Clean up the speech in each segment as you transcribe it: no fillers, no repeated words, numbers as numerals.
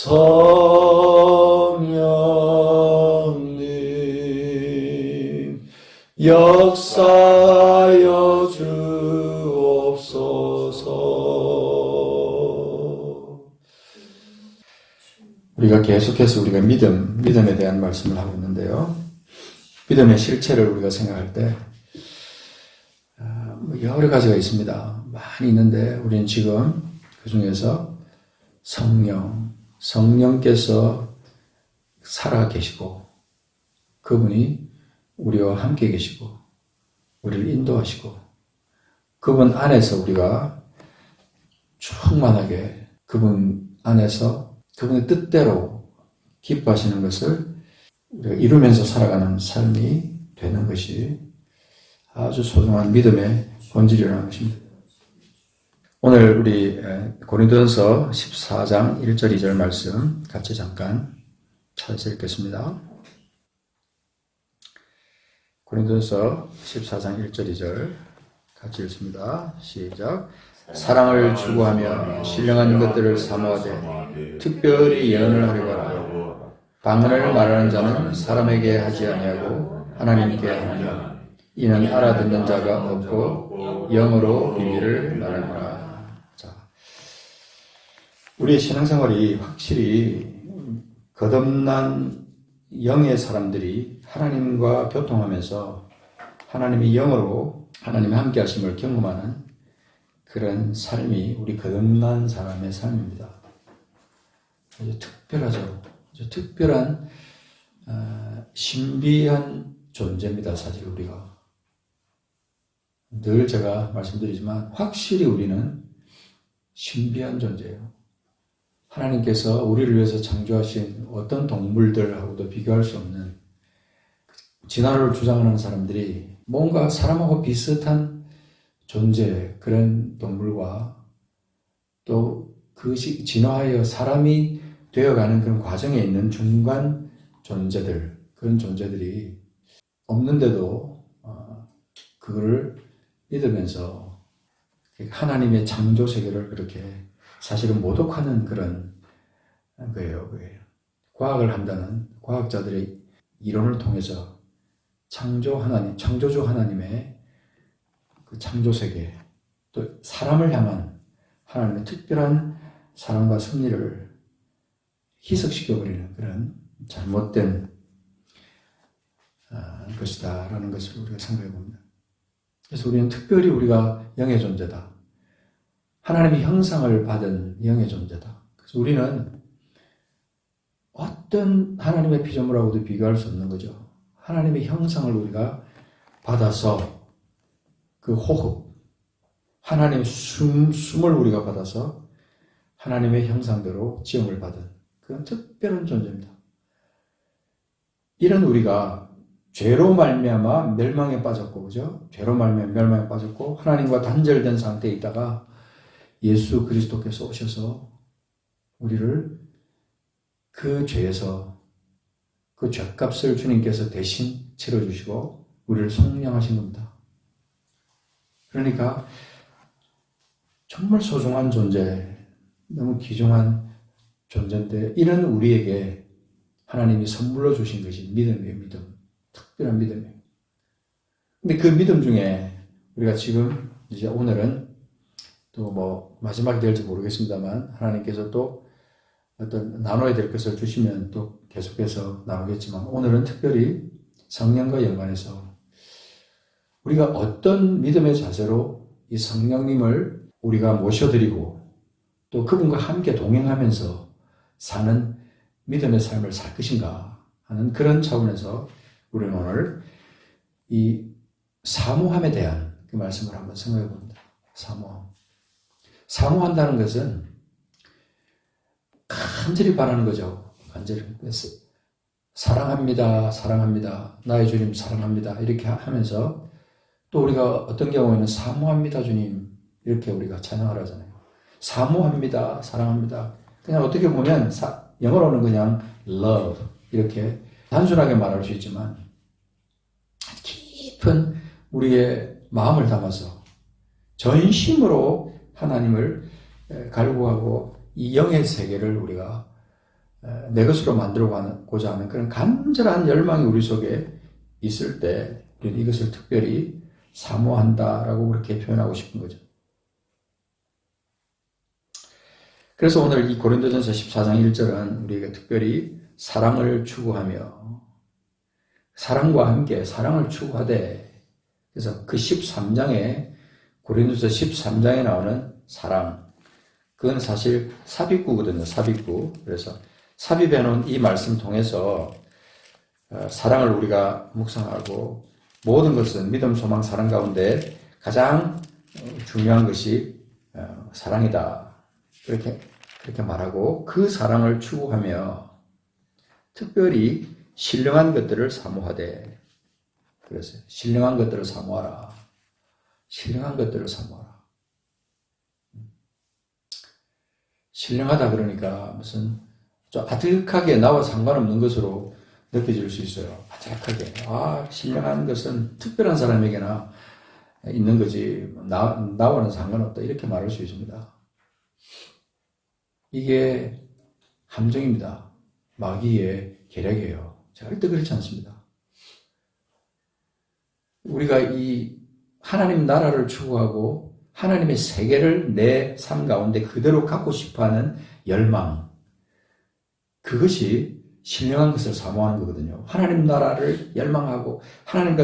성령님 역사여 주옵소서. 우리가 계속해서 우리가 믿음에 대한 말씀을 하고 있는데요. 믿음의 실체를 우리가 생각할 때 여러 가지가 있습니다. 많이 있는데 우리는 지금 그 중에서 성령께서 살아 계시고 그분이 우리와 함께 계시고 우리를 인도하시고 그분 안에서 우리가 충만하게 그분 안에서 그분의 뜻대로 기뻐하시는 것을 우리가 이루면서 살아가는 삶이 되는 것이 아주 소중한 믿음의 본질이라는 것입니다. 오늘 우리 고린도전서 14장 1절 2절 말씀 같이 잠깐 찾아서 읽겠습니다. 고린도전서 14장 1절 2절 같이 읽습니다. 시작. 사랑을 추구하며 신령한 것들을 사모하되 특별히 예언을 하려고 하라. 방언을 말하는 자는 사람에게 하지 아니하고 하나님께 하느니라. 이는 알아듣는 자가 없고 영어로 비밀을 말하노라. 자, 우리의 신앙생활이 확실히 거듭난 영의 사람들이 하나님과 교통하면서 하나님의 영으로 하나님의 함께 하심을 경험하는 그런 삶이 우리 거듭난 사람의 삶입니다. 아주 특별하죠. 아주 특별한 신비한 존재입니다. 사실 우리가. 늘 제가 말씀드리지만 확실히 우리는 신비한 존재예요. 하나님께서 우리를 위해서 창조하신 어떤 동물들하고도 비교할 수 없는 진화를 주장하는 사람들이 뭔가 사람하고 비슷한 존재, 그런 동물과 또 그 진화하여 사람이 되어가는 그런 과정에 있는 중간 존재들, 그런 존재들이 없는데도 그거를 믿으면서 하나님의 창조 세계를 그렇게 사실은 모독하는 그런 거예요. 과학을 한다는 과학자들의 이론을 통해서 창조주 하나님의 그 창조 세계, 또 사람을 향한 하나님의 특별한 사랑과 섭리를 희석시켜버리는 그런 잘못된 것이다라는 것을 우리가 생각해 봅니다. 그래서 우리는 특별히 우리가 영의 존재다. 하나님의 형상을 받은 영의 존재다. 그래서 우리는 어떤 하나님의 피조물하고도 비교할 수 없는 거죠. 하나님의 형상을 우리가 받아서 그 호흡, 하나님의 숨을 우리가 받아서 하나님의 형상대로 지음을 받은 그런 특별한 존재입니다. 이런 우리가 죄로 말미암아 멸망에 빠졌고, 그죠? 죄로 말미암아 멸망에 빠졌고 하나님과 단절된 상태에 있다가 예수 그리스도께서 오셔서 우리를 그 죄에서 그 죄값을 주님께서 대신 치러주시고 우리를 속량하신 겁니다. 그러니까 정말 소중한 존재, 너무 귀중한 존재인데 이런 우리에게 하나님이 선물로 주신 것이 믿음이에요. 믿음. 특별한 믿음이에요. 근데 그 믿음 중에 우리가 지금 이제 오늘은 또 뭐 마지막이 될지 모르겠습니다만 하나님께서 또 어떤 나눠야 될 것을 주시면 또 계속해서 나누겠지만 오늘은 특별히 성령과 연관해서 우리가 어떤 믿음의 자세로 이 성령님을 우리가 모셔드리고 또 그분과 함께 동행하면서 사는 믿음의 삶을 살 것인가 하는 그런 차원에서 우리는 오늘 이 사모함에 대한 그 말씀을 한번 생각해 봅니다. 사모한다는 것은 간절히 바라는 거죠. 간절히. 사랑합니다. 사랑합니다. 나의 주님 사랑합니다. 이렇게 하면서 또 우리가 어떤 경우에는 사모합니다 주님 이렇게 우리가 찬양을 하잖아요. 사모합니다. 사랑합니다. 그냥 어떻게 보면 영어로는 그냥 love 이렇게 단순하게 말할 수 있지만 깊은 우리의 마음을 담아서 전심으로 하나님을 갈구하고 이 영의 세계를 우리가 내 것으로 만들고자 하는 그런 간절한 열망이 우리 속에 있을 때 우리는 이것을 특별히 사모한다라고 그렇게 표현하고 싶은 거죠. 그래서 오늘 이 고린도전서 14장 1절은 우리에게 특별히 사랑을 추구하며 사랑과 함께 사랑을 추구하되, 그래서 그 13장에 고린도서 13장에 나오는 사랑, 그건 사실 삽입구거든요. 삽입구. 그래서 삽입해 놓은 이 말씀 통해서 사랑을 우리가 묵상하고 모든 것은 믿음, 소망, 사랑 가운데 가장 중요한 것이 사랑이다. 그렇게 말하고 그 사랑을 추구하며 특별히 신령한 것들을 사모하되, 그래서 신령한 것들을 사모하라. 신령한 것들을 사모하라. 신령하다 그러니까 무슨 좀 아득하게 나와 상관없는 것으로 느껴질 수 있어요. 아득하게. 신령한 것은 특별한 사람에게나 있는 거지 나와는 상관없다. 이렇게 말할 수 있습니다. 이게 함정입니다. 마귀의 계략이에요. 절대 그렇지 않습니다. 우리가 이 하나님 나라를 추구하고 하나님의 세계를 내 삶 가운데 그대로 갖고 싶어하는 열망, 그것이 신령한 것을 사모하는 거거든요. 하나님 나라를 열망하고 하나님께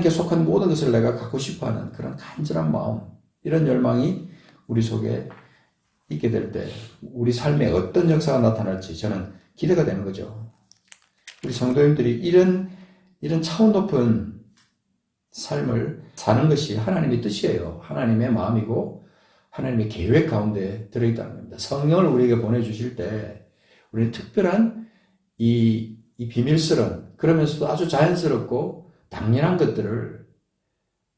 속한 모든 것을 내가 갖고 싶어하는 그런 간절한 마음, 이런 열망이 우리 속에 있게 될 때 우리 삶에 어떤 역사가 나타날지 저는 기대가 되는 거죠. 우리 성도님들이 이런 차원 높은 삶을 사는 것이 하나님의 뜻이에요. 하나님의 마음이고 하나님의 계획 가운데 들어있다는 겁니다. 성령을 우리에게 보내주실 때 우리는 특별한 이 비밀스러운, 그러면서도 아주 자연스럽고 당연한 것들을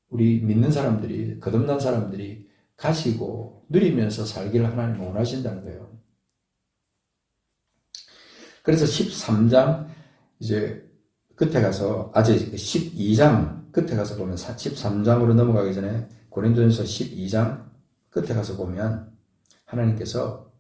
우리 믿는 사람들이, 거듭난 사람들이 가지고 누리면서 살기를 하나님은 원하신다는 거예요. 그래서 13장 이제 끝에 가서, 12장 끝에 가서 보면 13장으로 넘어가기 전에 고린도전서 12장 끝에 가서 보면 하나님께서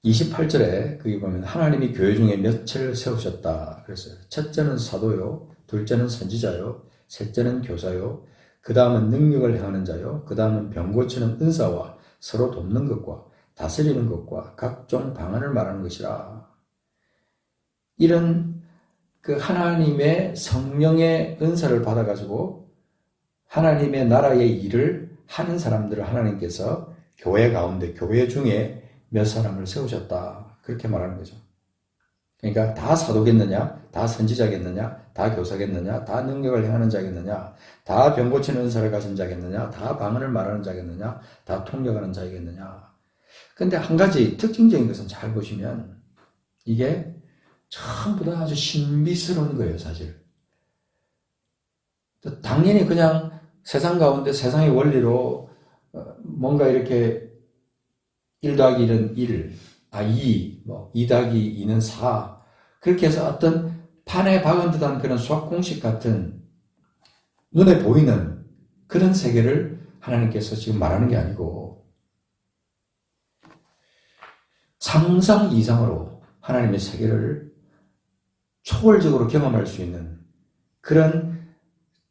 28절에 거기 보면 하나님이 교회 중에 몇을 세우셨다 그랬어요. 첫째는 사도요, 둘째는 선지자요, 셋째는 교사요, 그 다음은 능력을 행하는 자요, 그 다음은 병 고치는 은사와 서로 돕는 것과 다스리는 것과 각종 방언을 말하는 것이라. 이런 그 하나님의 성령의 은사를 받아가지고 하나님의 나라의 일을 하는 사람들을 하나님께서 교회 가운데, 교회 중에 몇 사람을 세우셨다. 그렇게 말하는 거죠. 그러니까 다 사도겠느냐? 다 선지자겠느냐? 다 교사겠느냐? 다 능력을 행하는 자겠느냐? 다 병 고치는 은사를 가진 자겠느냐? 다 방언을 말하는 자겠느냐? 다 통역하는 자겠느냐? 근데 한 가지 특징적인 것은 잘 보시면 이게 전부 다 아주 신비스러운 거예요, 사실. 당연히 그냥 세상 가운데 세상의 원리로 뭔가 이렇게 1 더하기 1은 1, 2 더하기 2는 4, 그렇게 해서 어떤 판에 박은 듯한 그런 수학 공식 같은 눈에 보이는 그런 세계를 하나님께서 지금 말하는 게 아니고 상상 이상으로 하나님의 세계를 초월적으로 경험할 수 있는 그런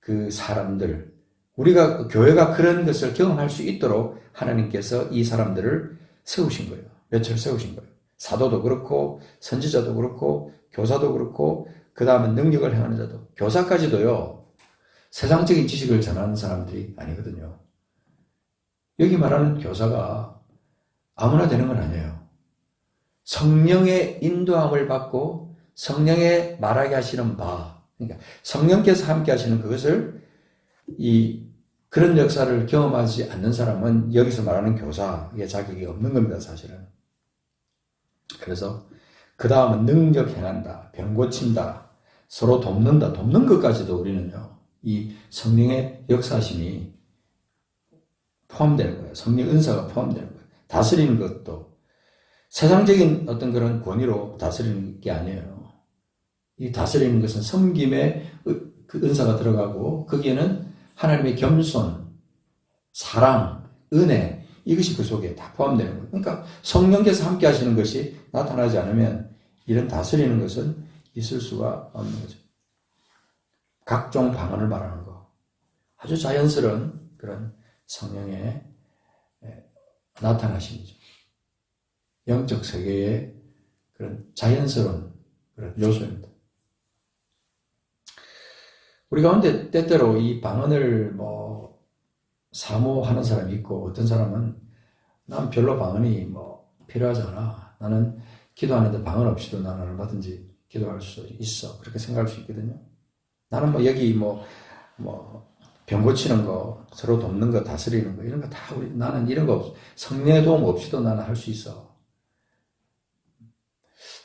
그 사람들, 우리가 교회가 그런 것을 경험할 수 있도록 하나님께서 이 사람들을 세우신 거예요. 몇을 세우신 거예요. 사도도 그렇고 선지자도 그렇고 교사도 그렇고 그 다음은 능력을 행하는 자도, 교사까지도요, 세상적인 지식을 전하는 사람들이 아니거든요. 여기 말하는 교사가 아무나 되는 건 아니에요. 성령의 인도함을 받고 성령의 말하게 하시는 바, 그러니까 성령께서 함께 하시는 그것을 그런 역사를 경험하지 않는 사람은 여기서 말하는 교사의 자격이 없는 겁니다, 사실은. 그래서 그 다음은 능력 행한다, 병 고친다, 서로 돕는다, 돕는 것까지도 우리는요, 이 성령의 역사심이 포함되는 거예요. 성령 은사가 포함되는 거예요. 다스리는 것도 세상적인 어떤 그런 권위로 다스리는 게 아니에요. 이 다스리는 것은 섬김의 그 은사가 들어가고 거기에는 하나님의 겸손, 사랑, 은혜, 이것이 그 속에 다 포함되는 거예요. 그러니까 성령께서 함께 하시는 것이 나타나지 않으면 이런 다스리는 것은 있을 수가 없는 거죠. 각종 방언을 말하는 거. 아주 자연스러운 그런 성령의 나타나심이죠. 영적 세계의 그런 자연스러운 그런 요소입니다. 우리 가운데 때때로 이 방언을 사모하는 사람이 있고, 어떤 사람은 난 별로 방언이 필요하지 않아. 나는 기도하는데 방언 없이도 나는 얼마든지 기도할 수 있어. 그렇게 생각할 수 있거든요. 나는 여기 병 고치는 거, 서로 돕는 거, 다스리는 거, 이런 거 다 나는 이런 거 성령의 도움 없이도 나는 할 수 있어.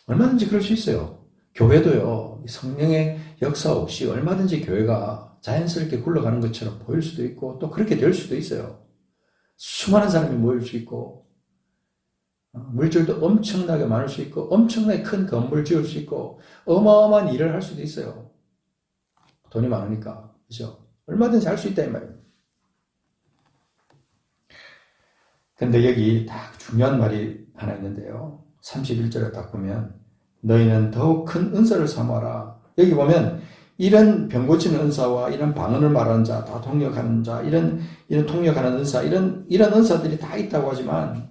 얼마든지 그럴 수 있어요. 교회도요, 성령의 역사 없이 얼마든지 교회가 자연스럽게 굴러가는 것처럼 보일 수도 있고, 또 그렇게 될 수도 있어요. 수많은 사람이 모일 수 있고, 물질도 엄청나게 많을 수 있고, 엄청나게 큰 건물 지을 수 있고, 어마어마한 일을 할 수도 있어요. 돈이 많으니까. 그죠? 얼마든지 할 수 있다, 이 말이에요. 근데 여기 딱 중요한 말이 하나 있는데요. 31절에 딱 보면, 너희는 더욱 큰 은사를 사모하라. 여기 보면, 이런 병 고치는 은사와 이런 방언을 말하는 자, 다 통역하는 자, 이런 통역하는 은사, 이런 은사들이 다 있다고 하지만,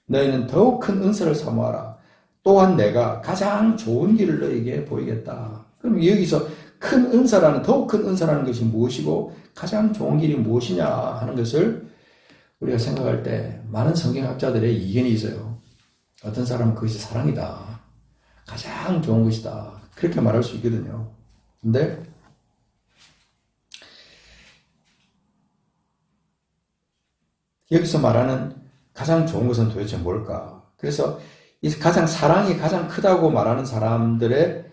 너희는 더욱 큰 은사를 사모하라. 또한 내가 가장 좋은 길을 너희에게 보이겠다. 그럼 여기서 큰 은사라는, 더욱 큰 은사라는 것이 무엇이고 가장 좋은 길이 무엇이냐 하는 것을 우리가 생각할 때 많은 성경학자들의 이견이 있어요. 어떤 사람은 그것이 사랑이다. 가장 좋은 것이다. 그렇게 말할 수 있거든요. 근데 여기서 말하는 가장 좋은 것은 도대체 뭘까? 그래서 이 사랑이 가장 크다고 말하는 사람들의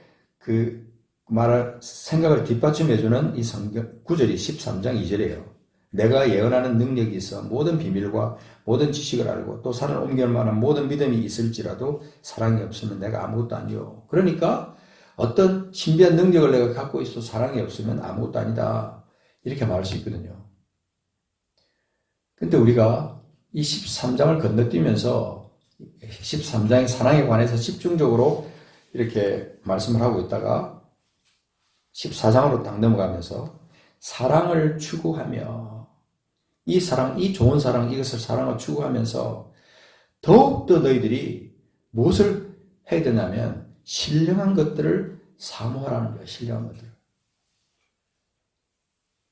생각을 뒷받침해주는 이 성경 구절이 13장 2절이에요. 내가 예언하는 능력이 있어 모든 비밀과 모든 지식을 알고 또 산을 옮길 만한 모든 믿음이 있을지라도 사랑이 없으면 내가 아무것도 아니요. 그러니까 어떤 신비한 능력을 내가 갖고 있어도 사랑이 없으면 아무것도 아니다. 이렇게 말할 수 있거든요. 근데 우리가 이 13장을 건너뛰면서 13장의 사랑에 관해서 집중적으로 이렇게 말씀을 하고 있다가 14장으로 딱 넘어가면서 사랑을 추구하며 이 사랑, 이 좋은 사랑, 이것을 사랑을 추구하면서 더욱더 너희들이 무엇을 해야 되냐면 신령한 것들을 사모하라는 거예요. 신령한 것들.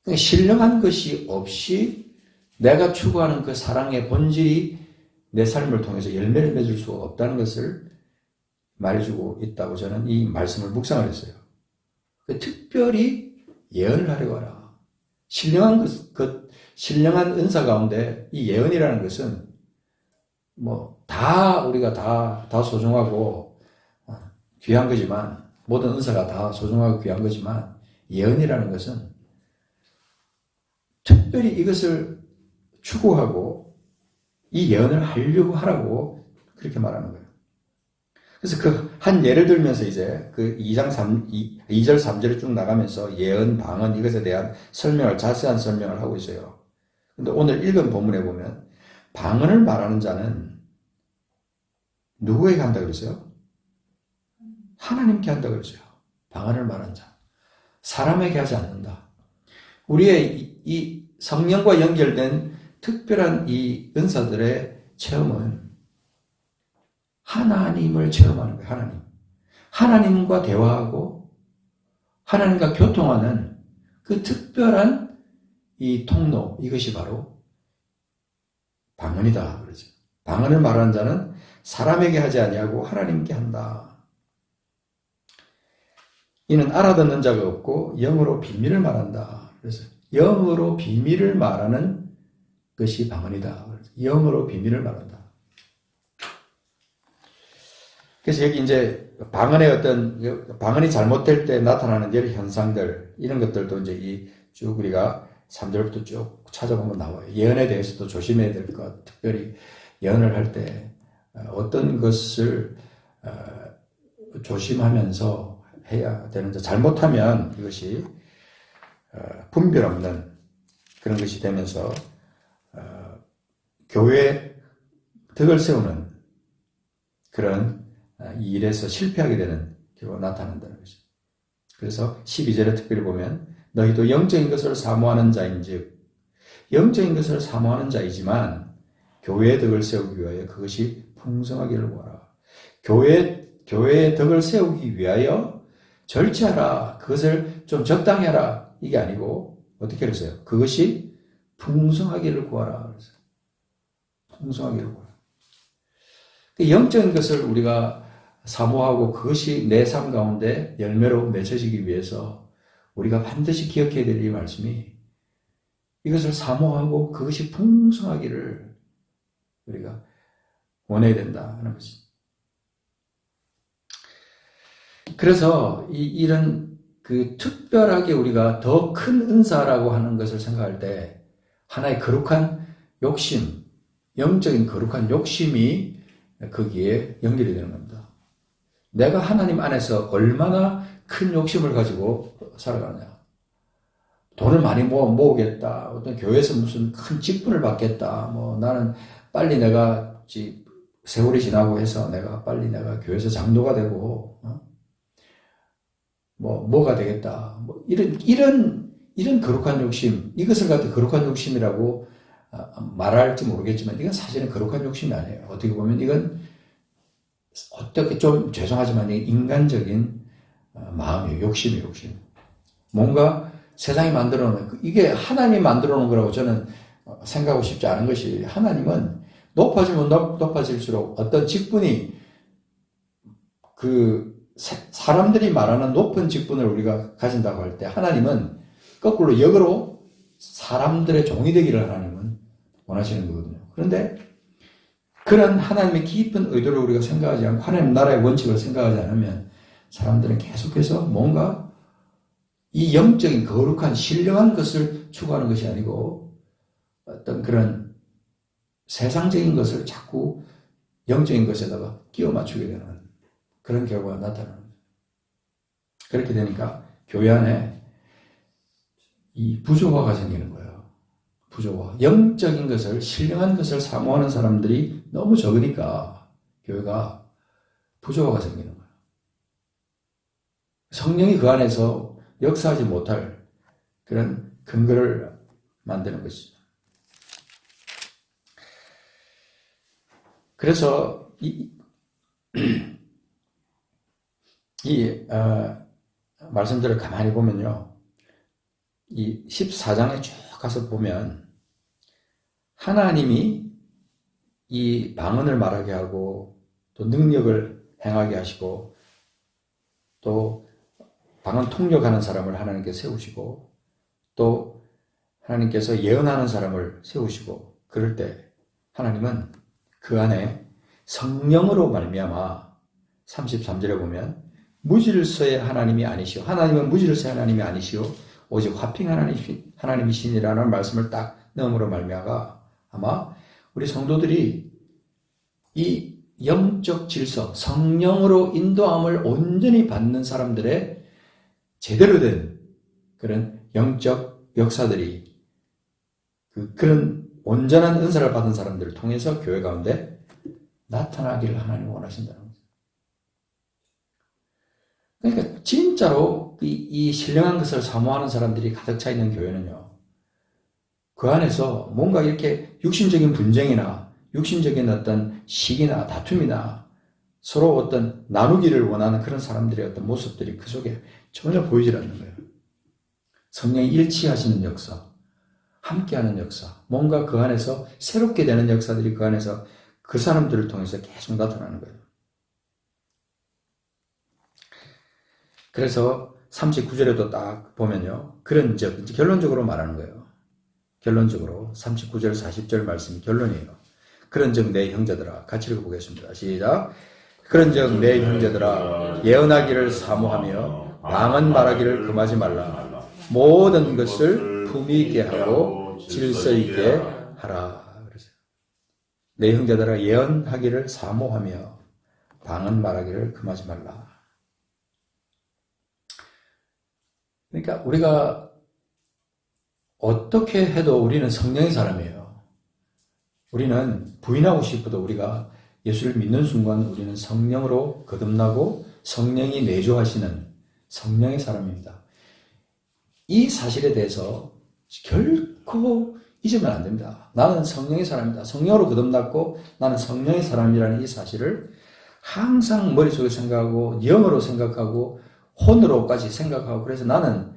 그러니까 신령한 것이 없이 내가 추구하는 그 사랑의 본질이 내 삶을 통해서 열매를 맺을 수가 없다는 것을 말해주고 있다고 저는 이 말씀을 묵상을 했어요. 특별히 예언을 하려고 하라. 신령한 은사 가운데 이 예언이라는 것은 우리가 다 소중하고 귀한 거지만, 모든 은사가 다 소중하고 귀한 거지만, 예언이라는 것은 특별히 이것을 추구하고 이 예언을 하려고 하라고 그렇게 말하는 거예요. 그래서 한 예를 들면서 이제 2절 3절에 쭉 나가면서 예언, 방언 이것에 대한 자세한 설명을 하고 있어요. 근데 오늘 읽은 본문에 보면 방언을 말하는 자는 누구에게 한다고 그랬어요? 하나님께 한다고 그랬어요. 방언을 말하는 자. 사람에게 하지 않는다. 우리의 이 성령과 연결된 특별한 이 은사들의 체험은 하나님을 체험하는 거예요. 하나님과 대화하고 하나님과 교통하는 그 특별한 이 통로, 이것이 바로 방언이다. 그러죠. 방언을 말하는 자는 사람에게 하지 아니하고 하나님께 한다. 이는 알아듣는 자가 없고 영으로 비밀을 말한다. 그래서 영으로 비밀을 말하는 것이 방언이다. 영으로 비밀을 말한다. 그래서 여기 이제 방언이 잘못될 때 나타나는 여러 현상들, 이런 것들도 이제 쭉 우리가 3절부터 쭉 찾아보면 나와요. 예언에 대해서도 조심해야 될 것, 특별히 예언을 할 때 어떤 것을 조심하면서 해야 되는지, 잘못하면 이것이 분별 없는 그런 것이 되면서 교회 덕을 세우는 그런 이 일에서 실패하게 되는 경우가 나타난다는 거죠. 그래서 12절에 특별히 보면 너희도 영적인 것을 사모하는 자인즉 영적인 것을 사모하는 자이지만 교회의 덕을 세우기 위하여 그것이 풍성하기를 구하라. 교회의 덕을 세우기 위하여 절제하라. 그것을 좀 적당히 하라. 이게 아니고 어떻게 그랬어요? 그것이 풍성하기를 구하라. 그랬어요. 풍성하기를 구하라. 영적인 것을 우리가 사모하고 그것이 내 삶 가운데 열매로 맺혀지기 위해서 우리가 반드시 기억해야 될 이 말씀이 이것을 사모하고 그것이 풍성하기를 우리가 원해야 된다 하는 것입니다. 그래서 이런 그 특별하게 우리가 더 큰 은사라고 하는 것을 생각할 때 하나의 거룩한 욕심, 영적인 거룩한 욕심이 거기에 연결이 되는 겁니다. 내가 하나님 안에서 얼마나 큰 욕심을 가지고 살아가느냐. 돈을 많이 모으겠다. 어떤 교회에서 무슨 큰 직분을 받겠다. 나는 빨리 내가 세월이 지나고 해서 내가 빨리 내가 교회에서 장로가 되고, 뭐가 되겠다. 이런 거룩한 욕심, 이것을 갖다 거룩한 욕심이라고 말할지 모르겠지만, 이건 사실은 거룩한 욕심이 아니에요. 어떻게 보면 이건 어떻게 좀 죄송하지만 인간적인 마음이에요. 욕심이에요, 욕심. 뭔가 세상이 만들어 놓은, 이게 하나님이 만들어 놓은 거라고 저는 생각하고 싶지 않은 것이, 하나님은 높아지면 높아질수록 어떤 직분이 사람들이 말하는 높은 직분을 우리가 가진다고 할 때 하나님은 거꾸로 역으로 사람들의 종이 되기를 하나님은 원하시는 거거든요. 그런데 그런 하나님의 깊은 의도를 우리가 생각하지 않고 하나님 나라의 원칙을 생각하지 않으면 사람들은 계속해서 뭔가 이 영적인 거룩한 신령한 것을 추구하는 것이 아니고 어떤 그런 세상적인 것을 자꾸 영적인 것에다가 끼워 맞추게 되는 그런 결과가 나타나는 거죠. 그렇게 되니까 교회 안에 이 부조화가 생기는 거예요. 부조화. 영적인 것을, 신령한 것을 사모하는 사람들이 너무 적으니까 교회가 부조화가 생기는 거예요. 성령이 그 안에서 역사하지 못할 그런 근거를 만드는 것이죠. 그래서 말씀들을 가만히 보면요. 이 14장에 쭉 가서 보면 하나님이 이 방언을 말하게 하고 또 능력을 행하게 하시고 또 방언 통역하는 사람을 하나님께 세우시고 또 하나님께서 예언하는 사람을 세우시고 그럴 때 하나님은 그 안에 성령으로 말미암아 33절에 보면 무질서의 하나님이 아니시오. 하나님은 무질서의 하나님이 아니시오. 오직 화평 하나님이시니라는 말씀을 딱 넣음으로 말미암아 아마 우리 성도들이 이 영적 질서, 성령으로 인도함을 온전히 받는 사람들의 제대로 된 그런 영적 역사들이 그런 온전한 은사를 받은 사람들을 통해서 교회 가운데 나타나기를 하나님 원하신다는 거죠. 그러니까 진짜로 이 신령한 것을 사모하는 사람들이 가득 차 있는 교회는요. 그 안에서 뭔가 이렇게 육신적인 분쟁이나 육신적인 어떤 시기나 다툼이나 서로 어떤 나누기를 원하는 그런 사람들의 어떤 모습들이 그 속에 전혀 보이질 않는 거예요. 성령이 일치하시는 역사, 함께하는 역사, 뭔가 그 안에서 새롭게 되는 역사들이 그 안에서 그 사람들을 통해서 계속 나타나는 거예요. 그래서 39절에도 딱 보면요. 그런즉, 이제 결론적으로 말하는 거예요. 결론적으로 39절 40절 말씀이 결론이에요. 그런즉 내 형제들아, 같이 읽어보겠습니다. 시작. 그런즉 내 형제들아, 예언하기를 사모하며 방언 말하기를 금하지 말라. 모든 것을 품위 있게 하고 질서 있게 하라. 그래서 내 형제들아, 예언하기를 사모하며 방언 말하기를 금하지 말라. 그러니까 우리가 어떻게 해도 우리는 성령의 사람이에요. 우리는 부인하고 싶어도 우리가 예수를 믿는 순간 우리는 성령으로 거듭나고 성령이 내주하시는 성령의 사람입니다. 이 사실에 대해서 결코 잊으면 안 됩니다. 나는 성령의 사람이다. 성령으로 거듭났고 나는 성령의 사람이라는 이 사실을 항상 머릿속에 생각하고 영으로 생각하고 혼으로까지 생각하고, 그래서 나는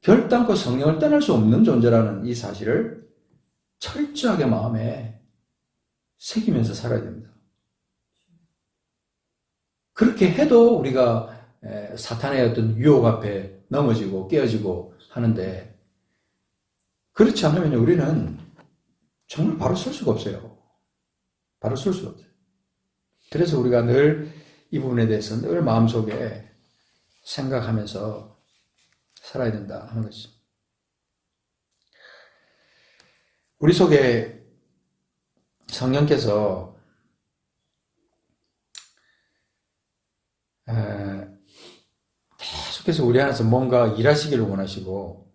결단코 성령을 떠날 수 없는 존재라는 이 사실을 철저하게 마음에 새기면서 살아야 됩니다. 그렇게 해도 우리가 사탄의 어떤 유혹 앞에 넘어지고 깨어지고 하는데, 그렇지 않으면 우리는 정말 바로 설 수가 없어요. 바로 설 수가 없어요. 그래서 우리가 늘 이 부분에 대해서 늘 마음속에 생각하면서 살아야 된다 하는 것이죠. 우리 속에 성령께서 계속해서 우리 안에서 뭔가 일하시기를 원하시고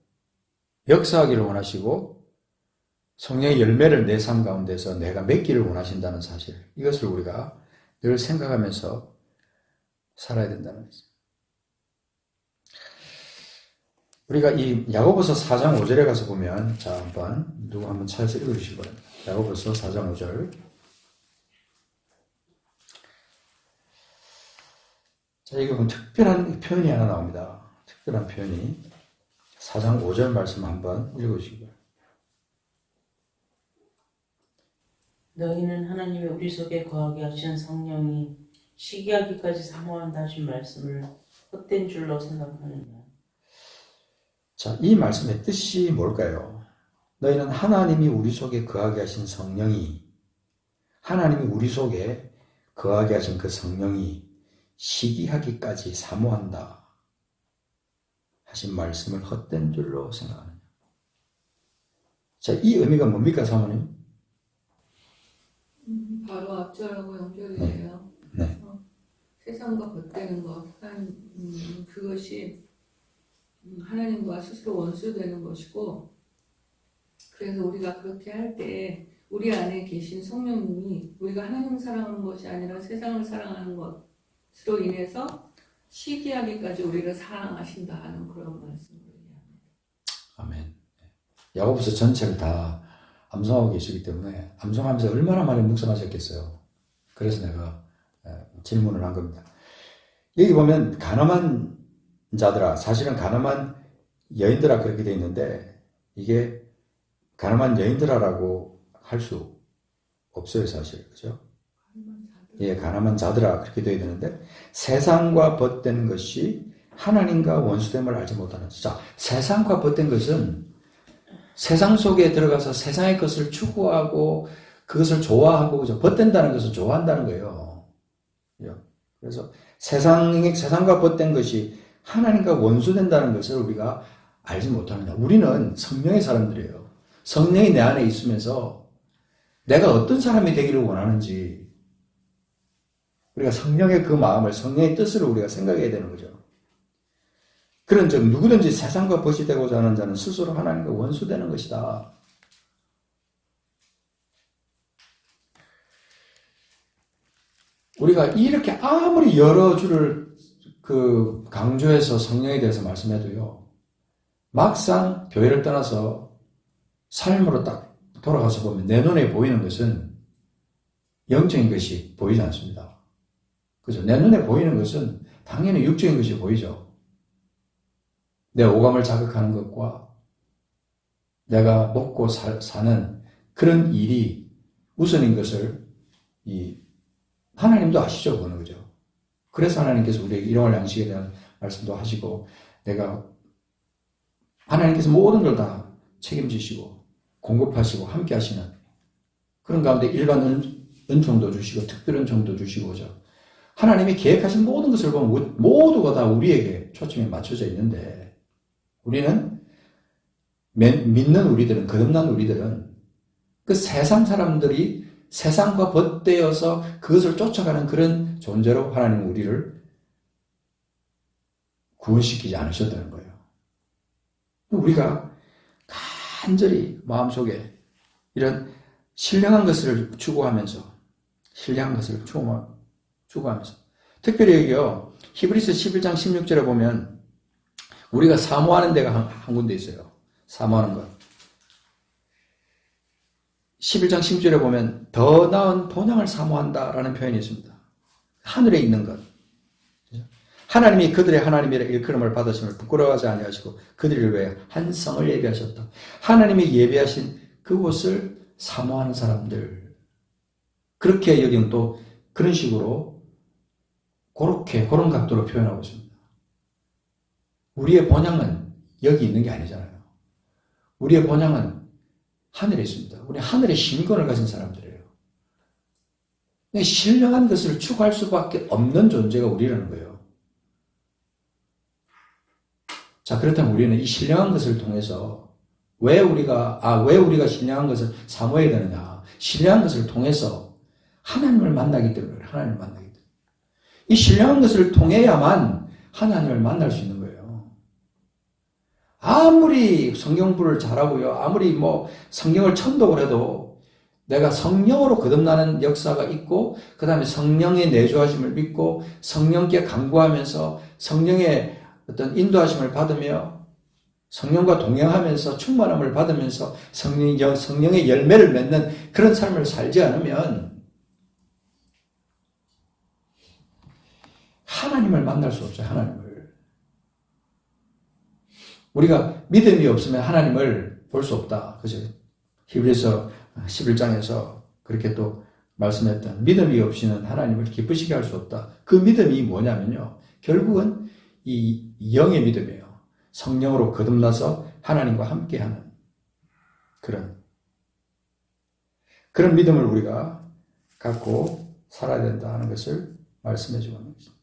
역사하기를 원하시고 성령의 열매를 내 삶 가운데서 내가 맺기를 원하신다는 사실, 이것을 우리가 늘 생각하면서 살아야 된다는 거죠. 우리가 이 야고보서 4장 5절에 가서 보면, 자, 누구 한번 찾아서 읽어주시기 바랍니다. 야고보서 4장 5절. 자, 이거 보면 특별한 표현이 하나 나옵니다. 특별한 표현이. 4장 5절 말씀 한번 읽어주시기 바랍니다. 너희는 하나님의 우리 속에 거하게 하신 성령이 시기하기까지 사모한다 하신 말씀을 헛된 줄로 생각하느냐. 자, 이 말씀의 뜻이 뭘까요? 너희는 하나님이 우리 속에 거하게 하신 성령이, 하나님이 우리 속에 거하게 하신 그 성령이 시기하기까지 사모한다 하신 말씀을 헛된 줄로 생각하느냐. 자, 이 의미가 뭡니까, 사모님? 바로 앞절하고 연결이에요. 네. 세상과 벗되는 것, 그것이 하나님과 스스로 원수되는 것이고, 그래서 우리가 그렇게 할 때 우리 안에 계신 성령님이 우리가 하나님을 사랑하는 것이 아니라 세상을 사랑하는 것으로 인해서 시기하기까지 우리를 사랑하신다 하는 그런 말씀을 얘기합니다. 아멘. 야고보서 전체를 다 암송하고 계시기 때문에 암송하면서 얼마나 많이 묵상하셨겠어요. 그래서 내가 질문을 한 겁니다. 여기 보면 가늠한 자들아, 사실은 가늠한 여인들아 그렇게 되어 있는데, 이게 가늠한 여인들아라고 할 수 없어요, 사실. 그죠? 예, 가늠한 자들아 그렇게 되어야 되는데, 세상과 벗된 것이 하나님과 원수됨을 알지 못하는. 자, 세상과 벗된 것은 세상 속에 들어가서 세상의 것을 추구하고 그것을 좋아하고, 그죠? 벗된다는 것을 좋아한다는 거예요. 그래서 세상과 벗된 것이 하나님과 원수된다는 것을 우리가 알지 못합니다. 우리는 성령의 사람들이에요. 성령이 내 안에 있으면서 내가 어떤 사람이 되기를 원하는지, 우리가 성령의 그 마음을, 성령의 뜻을 우리가 생각해야 되는 거죠. 그런 즉 누구든지 세상과 벗이 되고자 하는 자는 스스로 하나님과 원수되는 것이다. 우리가 이렇게 아무리 여러 줄을 강조해서 성령에 대해서 말씀해도요, 막상 교회를 떠나서 삶으로 딱 돌아가서 보면 내 눈에 보이는 것은 영적인 것이 보이지 않습니다. 그죠? 내 눈에 보이는 것은 당연히 육적인 것이 보이죠. 내 오감을 자극하는 것과 내가 먹고 사는 그런 일이 우선인 것을 하나님도 아시죠, 그거는. 그죠? 그래서 하나님께서 우리에게 일용할 양식에 대한 말씀도 하시고, 하나님께서 모든 걸 다 책임지시고 공급하시고 함께 하시는 그런 가운데 일반 은총도 주시고 특별 은총도 주시고, 그죠? 하나님이 계획하신 모든 것을 보면 모두가 다 우리에게 초점이 맞춰져 있는데, 우리는 믿는 우리들은, 거듭난 우리들은 그 세상 사람들이 세상과 벗되어서 그것을 쫓아가는 그런 존재로 하나님은 우리를 구원시키지 않으셨다는 거예요. 우리가 간절히 마음속에 이런 신령한 것을 추구하면서 특별히 여기요 히브리서 11장 16절에 보면 우리가 사모하는 데가 한 군데 있어요. 사모하는 것. 11장 16절에 보면 더 나은 본향을 사모한다라는 표현이 있습니다. 하늘에 있는 것. 하나님이 그들의 하나님이라 일컬음을 받으심을 부끄러워하지 아니하시고 그들을 위해 한 성을 예비하셨다. 하나님이 예비하신 그곳을 사모하는 사람들. 그렇게 여기는 또 그런 식으로 그런 각도로 표현하고 있습니다. 우리의 본향은 여기 있는 게 아니잖아요. 우리의 본향은 하늘에 있습니다. 우리 하늘의 신권을 가진 사람들이에요. 신령한 것을 추구할 수밖에 없는 존재가 우리라는 거예요. 자, 그렇다면 우리는 이 신령한 것을 통해서 왜 우리가 신령한 것을 사모해야 되느냐? 신령한 것을 통해서 하나님을 만나기 때문에 하나님을 만나기 때문에 이 신령한 것을 통해야만 하나님을 만날 수 있는 거예요. 아무리 성경부를 잘하고요, 아무리 성경을 천독을 해도 내가 성령으로 거듭나는 역사가 있고, 그 다음에 성령의 내주하심을 믿고 성령께 간구하면서 성령의 어떤 인도하심을 받으며 성령과 동행하면서 충만함을 받으면서 성령의 열매를 맺는 그런 삶을 살지 않으면 하나님을 만날 수 없어요. 하나님을. 우리가 믿음이 없으면 하나님을 볼 수 없다. 그죠? 히브리서 11장에서 그렇게 또 말씀했던 믿음이 없이는 하나님을 기쁘시게 할 수 없다. 그 믿음이 뭐냐면요. 결국은 이 영의 믿음이에요. 성령으로 거듭나서 하나님과 함께하는 그런 믿음을 우리가 갖고 살아야 된다는 것을 말씀해 주고 있는 것입니다.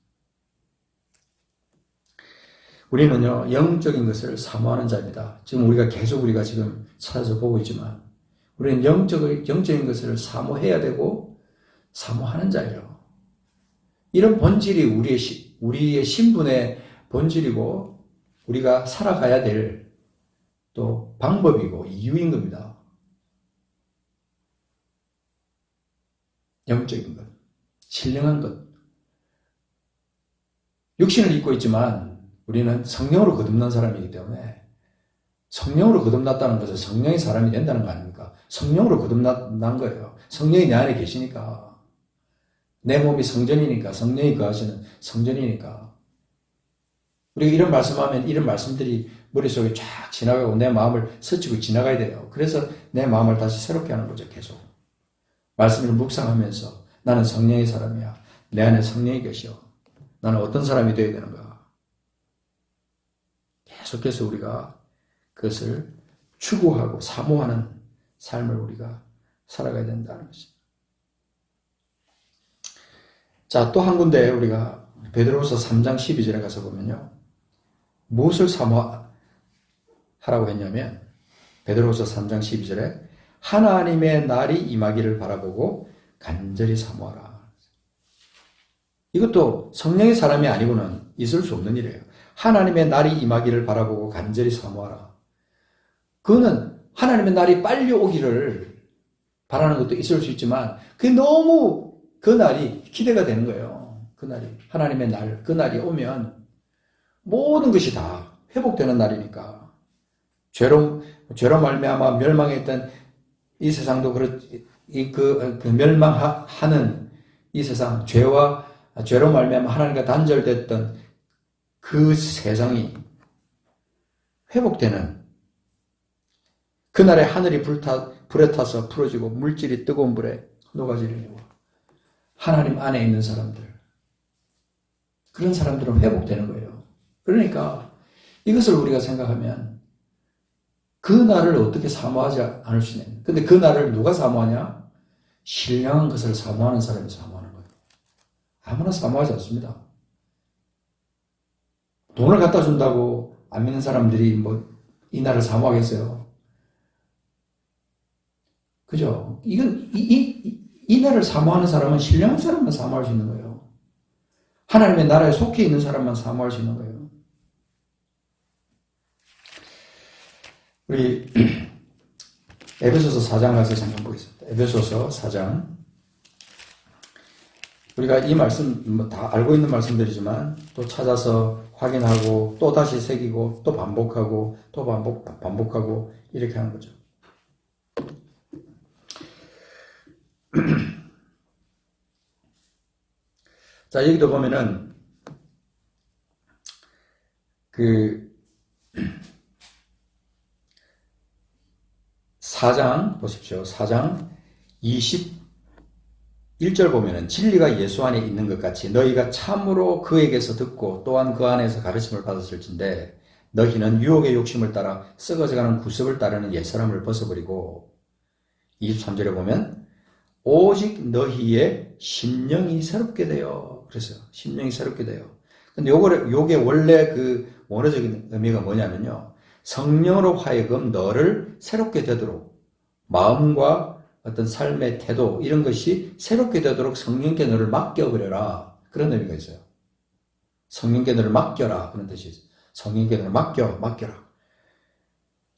우리는요, 영적인 것을 사모하는 자입니다. 지금 우리가 지금 찾아서 보고 있지만, 우리는 영적인 것을 사모해야 되고, 사모하는 자예요. 이런 본질이 우리의 신분의 본질이고, 우리가 살아가야 될 또 방법이고, 이유인 겁니다. 영적인 것, 신령한 것. 육신을 입고 있지만, 우리는 성령으로 거듭난 사람이기 때문에 성령으로 거듭났다는 것은 성령의 사람이 된다는 거 아닙니까? 성령으로 거듭난 거예요. 성령이 내 안에 계시니까. 내 몸이 성전이니까, 성령이 거하시는 성전이니까. 우리가 이런 말씀하면 이런 말씀들이 머릿속에 쫙 지나가고 내 마음을 스치고 지나가야 돼요. 그래서 내 마음을 다시 새롭게 하는 거죠. 계속. 말씀을 묵상하면서 나는 성령의 사람이야. 내 안에 성령이 계셔. 나는 어떤 사람이 되어야 되는가? 계속해서 우리가 그것을 추구하고 사모하는 삶을 우리가 살아가야 된다는 것입니다. 자, 또 한 군데 우리가 베드로후서 3장 12절에 가서 보면요. 무엇을 사모하라고 했냐면 베드로후서 3장 12절에 하나님의 날이 임하기를 바라보고 간절히 사모하라. 이것도 성령의 사람이 아니고는 있을 수 없는 일이에요. 하나님의 날이 임하기를 바라보고 간절히 사모하라. 그거는 하나님의 날이 빨리 오기를 바라는 것도 있을 수 있지만 그게 너무 그 날이 기대가 되는 거예요. 그 날이 하나님의 날, 그 날이 오면 모든 것이 다 회복되는 날이니까 죄로 말미암아 멸망했던 이 세상도 멸망하는 이 세상 죄로 말미암아 하나님과 단절됐던 그 세상이 회복되는 그날에 하늘이 불에 타서 풀어지고 물질이 뜨거운 불에 녹아지려고 하나님 안에 있는 사람들, 그런 사람들은 회복되는 거예요. 그러니까 이것을 우리가 생각하면 그 날을 어떻게 사모하지 않을 수 있는, 근데 그 날을 누가 사모하냐? 신령한 것을 사모하는 사람이 사모하는 거예요. 아무나 사모하지 않습니다. 돈을 갖다 준다고 안 믿는 사람들이 이 날을 사모하겠어요? 그죠? 이 날을 사모하는 사람은 신령한 사람만 사모할 수 있는 거예요. 하나님의 나라에 속해 있는 사람만 사모할 수 있는 거예요. 우리 에베소서 4장 가서 잠깐 보겠습니다. 에베소서 4장. 우리가 이 말씀 다 알고 있는 말씀들이지만 또 찾아서 확인하고 또 다시 새기고 또 반복하고 또 반복하고 이렇게 하는 거죠. 자, 여기도 보면은 그 4장 보십시오. 4장 21절 보면은 진리가 예수 안에 있는 것 같이 너희가 참으로 그에게서 듣고 또한 그 안에서 가르침을 받았을진데 너희는 유혹의 욕심을 따라 썩어져가는 구습을 따르는 옛사람을 벗어버리고 23절에 보면 오직 너희의 심령이 새롭게 되어 그래서 심령이 새롭게 돼요. 근데 요게 원래 그 원어적인 의미가 뭐냐면요. 성령으로 하여금 너를 새롭게 되도록 마음과 어떤 삶의 태도 이런 것이 새롭게 되도록 성령께 너를 맡겨버려라. 그런 의미가 있어요. 성령께 너를 맡겨라. 그런 뜻이 있어요. 성령께 너를 맡겨라.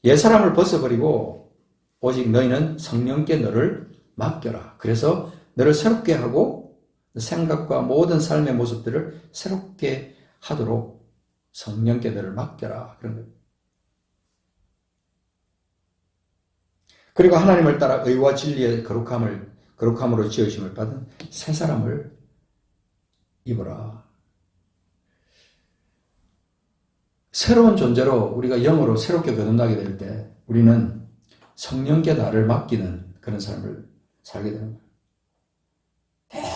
옛사람을 벗어버리고 오직 너희는 성령께 너를 맡겨라. 그래서 너를 새롭게 하고 생각과 모든 삶의 모습들을 새롭게 하도록 성령께 너를 맡겨라. 그런 거예요. 그리고 하나님을 따라 의와 진리의 거룩함으로 지으심을 받은 새 사람을 입어라. 새로운 존재로 우리가 영으로 새롭게 거듭나게 될 때 우리는 성령께 나를 맡기는 그런 삶을 살게 되는 거예요.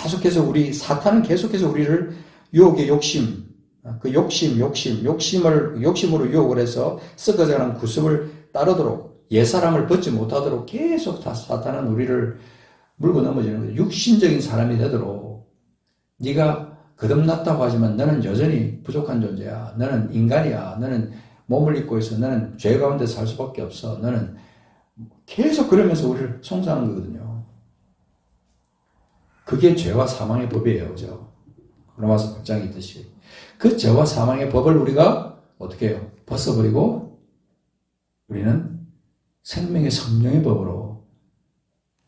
계속해서 사탄은 계속해서 우리를 유혹의 욕심으로 유혹을 해서 썩어져가는 구습을 따르도록 옛사람을 벗지 못하도록 계속 사탄은 우리를 물고 넘어지는 거예요. 육신적인 사람이 되도록 네가 거듭났다고 하지만 너는 여전히 부족한 존재야. 너는 인간이야. 너는 몸을 입고 있어. 너는 죄 가운데 살 수밖에 없어. 너는 계속 그러면서 우리를 송사하는 거거든요. 그게 죄와 사망의 법이에요. 그죠? 로마서 8장에 있듯이. 그 죄와 사망의 법을 우리가 어떻게 해요? 벗어버리고 우리는 생명의 성령의 법으로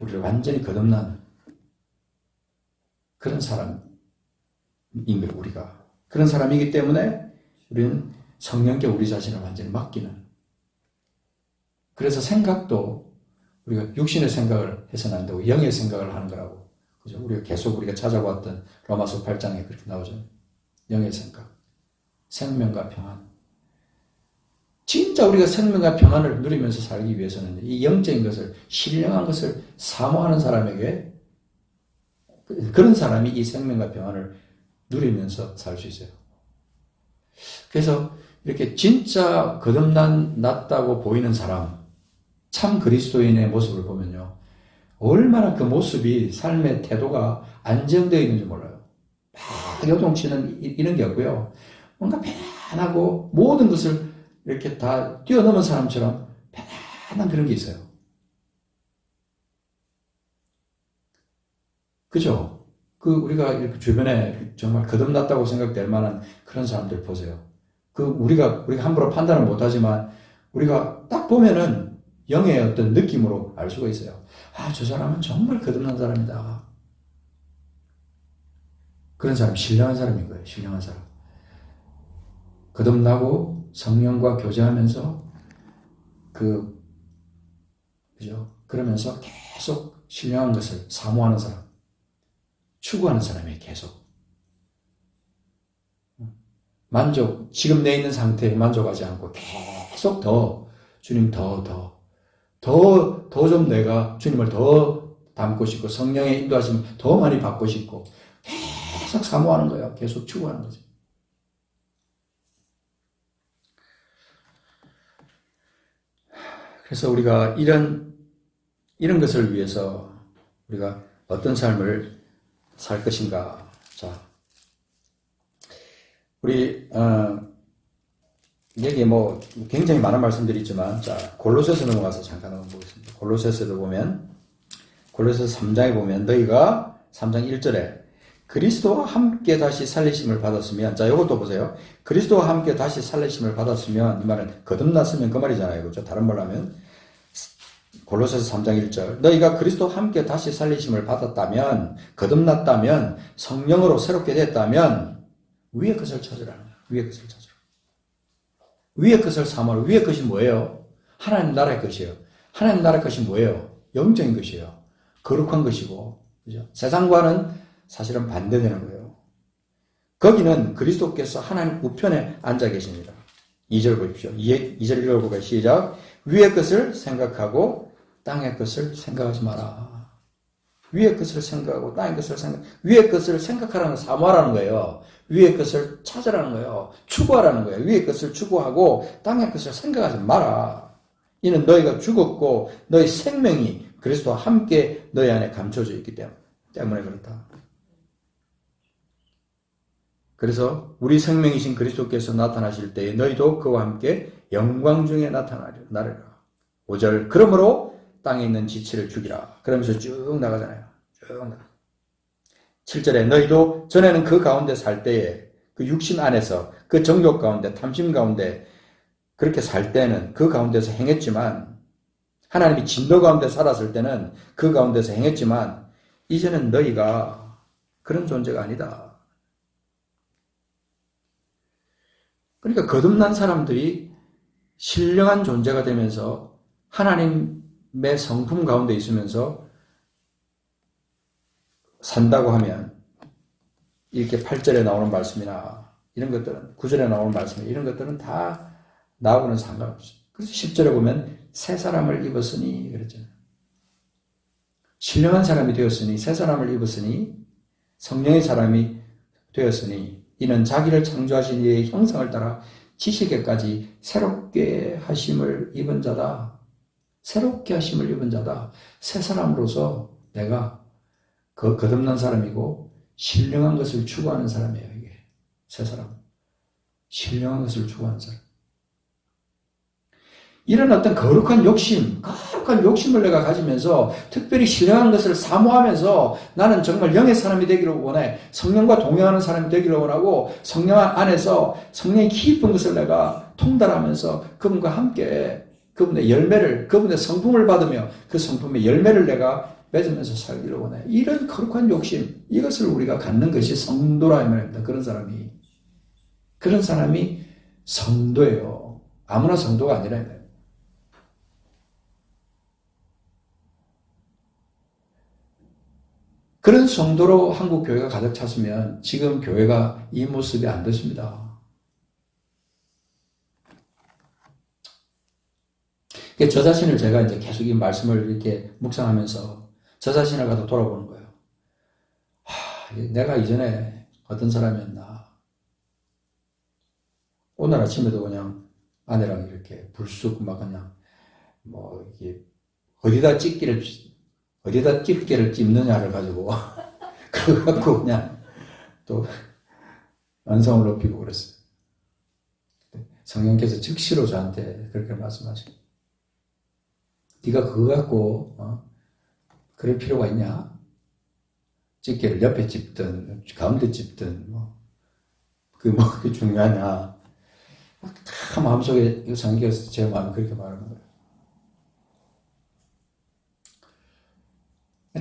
우리를 완전히 거듭난 그런 사람인 거예요. 우리가. 그런 사람이기 때문에 우리는 성령께 우리 자신을 완전히 맡기는. 그래서 생각도 우리가 육신의 생각을 해서는 안 되고 영의 생각을 하는 거라고. 그죠? 우리가 찾아봤던 로마서 8장에 그렇게 나오죠. 영의 생각. 생명과 평안. 진짜 우리가 생명과 평안을 누리면서 살기 위해서는 이 영적인 것을, 신령한 것을 사모하는 사람에게 그런 사람이 이 생명과 평안을 누리면서 살 수 있어요. 그래서 이렇게 진짜 거듭났다고 보이는 사람, 참 그리스도인의 모습을 보면요. 얼마나 그 모습이 삶의 태도가 안정되어 있는지 몰라요. 막 요동치는 이런 게 없고요. 뭔가 편안하고 모든 것을 이렇게 다 뛰어넘은 사람처럼 편안한 그런 게 있어요. 그죠? 우리가 이렇게 주변에 정말 거듭났다고 생각될 만한 그런 사람들 보세요. 우리가 함부로 판단을 못 하지만 우리가 딱 보면은 영의 어떤 느낌으로 알 수가 있어요. 아, 저 사람은 정말 거듭난 사람이다. 그런 사람, 신령한 사람인 거예요. 신령한 사람. 거듭나고 성령과 교제하면서 그죠? 그러면서 계속 신령한 것을 사모하는 사람, 추구하는 사람이 계속. 지금 내 있는 상태에 만족하지 않고 계속 주님 더 좀 내가 주님을 더 닮고 싶고 성령의 인도하심을 더 많이 받고 싶고 계속 사모하는 거예요. 계속 추구하는 거죠. 그래서 우리가 이런 것을 위해서 우리가 어떤 삶을 살 것인가. 자, 우리 여기 굉장히 많은 말씀들이 있지만, 자, 골로새서 넘어가서 잠깐 한번 보겠습니다. 골로새서도 보면, 골로새서 3장에 보면, 너희가 3장 1절에 그리스도와 함께 다시 살리심을 받았으면, 자, 이것도 보세요. 그리스도와 함께 다시 살리심을 받았으면, 이 말은 거듭났으면 그 말이잖아요. 그렇죠? 다른 말로 하면, 골로새서 3장 1절 너희가 그리스도와 함께 다시 살리심을 받았다면 거듭났다면 성령으로 새롭게 됐다면 위의 것을 찾으라는 거예요. 위의 것을 찾으라. 위의 것을 삼으라. 위의 것이 뭐예요? 하나님 나라의 것이에요. 하나님 나라의 것이 뭐예요? 영적인 것이에요. 거룩한 것이고, 그죠? 세상과는 사실은 반대되는 거예요. 거기는 그리스도께서 하나님 우편에 앉아 계십니다. 2절 보십시오. 2절 읽어볼까요? 시작. 위의 것을 생각하고 땅의 것을 생각하지 마라. 위의 것을 생각하고 땅의 것을 위의 것을 생각하라는 사모하라는 거예요. 위의 것을 찾으라는 거예요. 추구하라는 거예요. 위의 것을 추구하고 땅의 것을 생각하지 마라. 이는 너희가 죽었고 너희 생명이 그리스도와 함께 너희 안에 감춰져 있기 때문에 그렇다. 그래서 우리 생명이신 그리스도께서 나타나실 때에 너희도 그와 함께 영광 중에 나타나리라. 5절 그러므로 땅에 있는 지체를 죽이라. 그러면서 쭉 나가잖아요. 쭉 나가. 7절에 너희도 전에는 그 가운데 살 때에 그 육신 안에서 그 정욕 가운데 탐심 가운데 그렇게 살 때는 그 가운데서 행했지만 하나님이 진노 가운데 살았을 때는 그 가운데서 행했지만 이제는 너희가 그런 존재가 아니다. 그러니까 거듭난 사람들이 신령한 존재가 되면서 하나님의 성품 가운데 있으면서 산다고 하면 이렇게 8절에 나오는 말씀이나 이런 것들은 9절에 나오는 말씀 이런 것들은 다 나하고는 상관없어요. 그래서 10절에 보면 새 사람을 입었으니 그랬잖아요. 신령한 사람이 되었으니 새 사람을 입었으니 성령의 사람이 되었으니 이는 자기를 창조하신 이의 형상을 따라 지식에까지 새롭게 하심을 입은 자다. 새롭게 하심을 입은 자다. 새 사람으로서 내가 거듭난 사람이고 신령한 것을 추구하는 사람이에요. 이게 새 사람. 신령한 것을 추구하는 사람. 이런 어떤 거룩한 욕심을 내가 가지면서 특별히 신령한 것을 사모하면서 나는 정말 영의 사람이 되기를 원해. 성령과 동행하는 사람이 되기를 원하고 성령 안에서 성령의 깊은 것을 내가 통달하면서 그분과 함께 그분의 열매를, 그분의 성품을 받으며 그 성품의 열매를 내가 맺으면서 살기를 원해. 이런 거룩한 욕심, 이것을 우리가 갖는 것이 성도라 이 말입니다. 그런 사람이 성도예요. 아무나 성도가 아니라 이 말입니다. 그런 성도로 한국 교회가 가득 찼으면 지금 교회가 이 모습이 안 됐습니다. 저 자신을 제가 이제 계속 이 말씀을 이렇게 묵상하면서 저 자신을 가서 돌아보는 거예요. 내가 이전에 어떤 사람이었나. 오늘 아침에도 그냥 아내랑 이렇게 불쑥 막 그냥 이게 어디다 집게를 찝느냐를 가지고 그거 갖고 그냥 또 완성을 높이고 그랬어요. 성령께서 즉시로 저한테 그렇게 말씀하시고 네가 그거 갖고 그럴 필요가 있냐? 집게를 옆에 찝든 가운데 찝든 그게 중요하냐? 다 마음속에 성령께서 제 마음에 그렇게 말하는 거예요.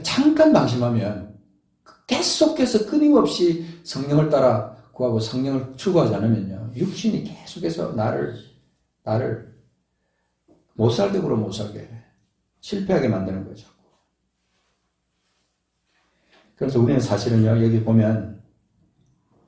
잠깐 방심하면 계속해서 끊임없이 성령을 따라 구하고 성령을 추구하지 않으면요 육신이 계속해서 나를 못살게 실패하게 만드는 거죠. 그래서 우리는 사실은요 여기 보면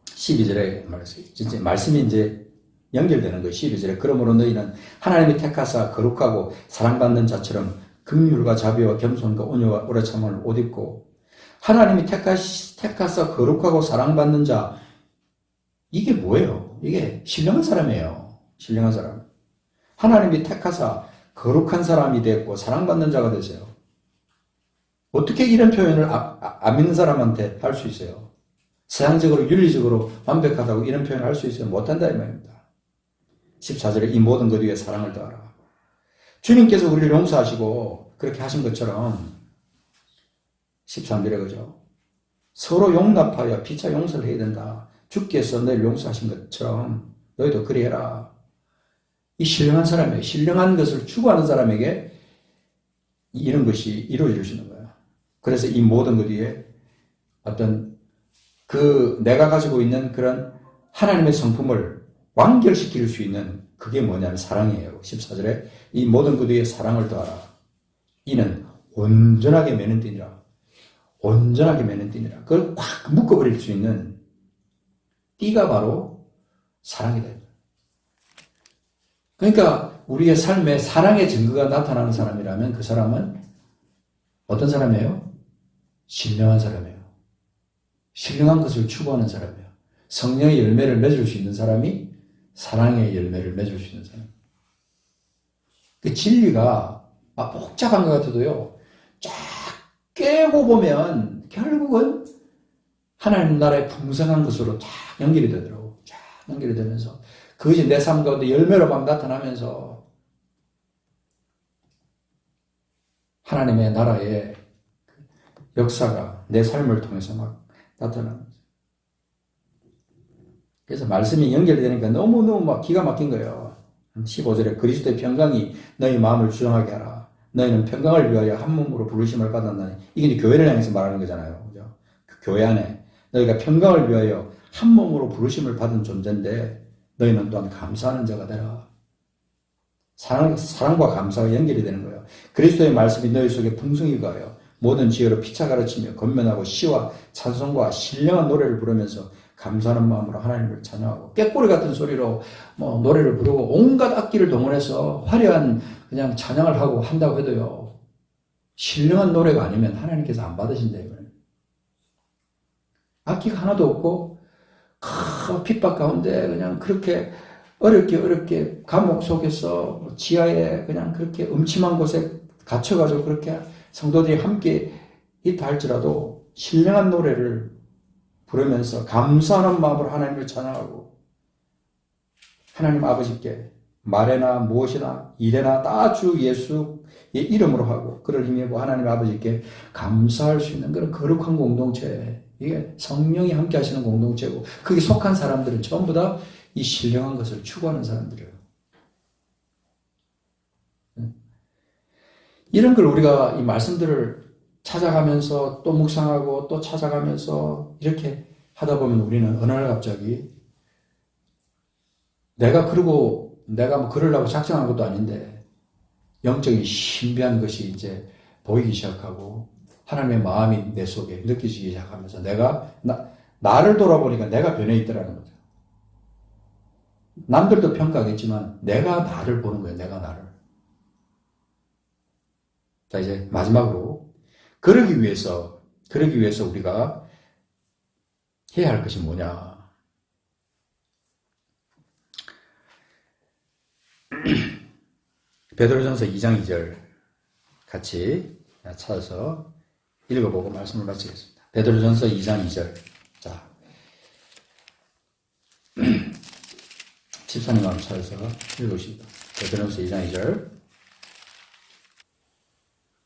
12절에 말했어요. 진짜 말씀이 이제 연결되는 거예요. 12절에 그러므로 너희는 하나님이 택하사 거룩하고 사랑받는 자처럼 긍휼과 자비와 겸손과 온유와 오래 참음을 옷 입고 하나님이 택하사 거룩하고 사랑받는 자 이게 뭐예요? 이게 신령한 사람이에요. 신령한 사람. 하나님이 택하사 거룩한 사람이 됐고 사랑받는 자가 되세요. 어떻게 이런 표현을 안 믿는 사람한테 할 수 있어요? 세상적으로 윤리적으로 완벽하다고 이런 표현을 할 수 있어요? 못한다 이 말입니다. 14절에 이 모든 것 위에 사랑을 더하라. 주님께서 우리를 용서하시고 그렇게 하신 것처럼 13절에 그죠? 서로 용납하여 피차 용서를 해야 된다. 주께서 너희를 용서하신 것처럼 너희도 그리해라. 이 신령한 사람에게 신령한 것을 추구하는 사람에게 이런 것이 이루어지는 거예요. 그래서 이 모든 것 위에 어떤 내가 가지고 있는 그런 하나님의 성품을 완결시킬 수 있는 그게 뭐냐면 사랑이에요. 14절에 이 모든 것 위에 사랑을 더하라. 이는 온전하게 매는 띠니라. 온전하게 매는 띠니라. 그걸 확 묶어버릴 수 있는 띠가 바로 사랑이다. 그러니까 우리의 삶에 사랑의 증거가 나타나는 사람이라면 그 사람은 어떤 사람이에요? 신령한 사람이에요. 신령한 것을 추구하는 사람이에요. 성령의 열매를 맺을 수 있는 사람이 사랑의 열매를 맺을 수 있는 사람. 그 진리가 복잡한 것 같아도요, 쫙 깨고 보면 결국은 하나님 나라의 풍성한 것으로 쫙 연결이 되더라고. 쫙 연결이 되면서 그것이 내 삶 가운데 열매로 막 나타나면서 하나님의 나라의 역사가 내 삶을 통해서 막 나타나는 거죠. 그래서 말씀이 연결이 되니까 너무너무 막 기가 막힌 거예요. 15절에 그리스도의 평강이 너희 마음을 주장하게 하라. 너희는 평강을 위하여 한 몸으로 부르심을 받았나니. 이게 이제 교회를 향해서 말하는 거잖아요. 그죠? 교회 안에 너희가 평강을 위하여 한 몸으로 부르심을 받은 존재인데 너희는 또한 감사하는 자가 되라. 사랑과 감사가 연결이 되는 거예요. 그리스도의 말씀이 너희 속에 풍성히 가요. 모든 지혜로 피차 가르치며 권면하고 시와 찬송과 신령한 노래를 부르면서 감사하는 마음으로 하나님을 찬양하고 꾀꼬리 같은 소리로 노래를 부르고 온갖 악기를 동원해서 화려한 그냥 찬양을 하고 한다고 해도요, 신령한 노래가 아니면 하나님께서 안 받으신다 이거예요. 악기가 하나도 없고 핍박 가운데 그냥 그렇게 어렵게 감옥 속에서 지하에 그냥 그렇게 음침한 곳에 갇혀가지고 그렇게 성도들이 함께 있다 할지라도 신령한 노래를 부르면서 감사하는 마음으로 하나님을 찬양하고 하나님 아버지께 말에나 무엇이나 일에나 다 주 예수의 이름으로 하고 그를 힘입고 하나님 아버지께 감사할 수 있는 그런 거룩한 공동체, 이게 성령이 함께 하시는 공동체고 거기 속한 사람들은 전부 다 이 신령한 것을 추구하는 사람들이에요. 이런 걸 우리가 이 말씀들을 찾아가면서 또 묵상하고 또 찾아가면서 이렇게 하다 보면 우리는 어느 날 갑자기 내가 뭐 그러려고 작정한 것도 아닌데 영적인 신비한 것이 이제 보이기 시작하고 하나님의 마음이 내 속에 느껴지기 시작하면서 나를 돌아보니까 내가 변해 있더라는 거죠. 남들도 평가하겠지만 내가 나를 보는 거예요. 내가 나를. 자, 이제 마지막으로 그러기 위해서 우리가 해야 할 것이 뭐냐. 베드로전서 2장 2절 같이 찾아서 읽어보고 말씀을 마치겠습니다. 베드로전서 2장 2절. 자, 14님 한번 찾아서 읽으십니다. 베드로전서 2장 2절.